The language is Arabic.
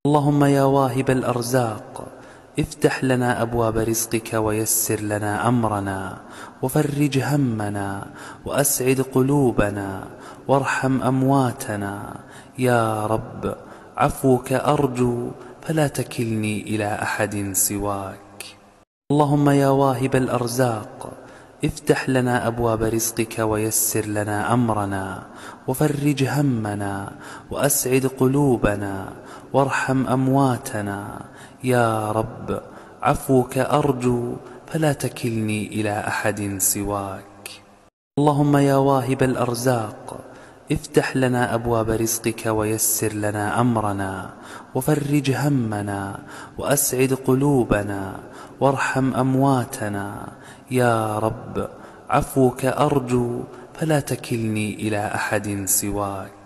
اللهم يا واهب الأرزاق افتح لنا أبواب رزقك ويسر لنا أمرنا وفرج همنا وأسعد قلوبنا وارحم أمواتنا يا رب. عفوك أرجو فلا تكلني إلى أحد سواك. اللهم يا واهب الأرزاق افتح لنا أبواب رزقك ويسر لنا أمرنا وفرج همنا وأسعد قلوبنا وارحم أمواتنا يا رب. عفوك أرجو فلا تكلني إلى أحد سواك. اللهم يا واهب الأرزاق افتح لنا أبواب رزقك ويسر لنا أمرنا وفرج همنا وأسعد قلوبنا وارحم أمواتنا يا رب. عفوك أرجو فلا تكلني إلى أحد سواك.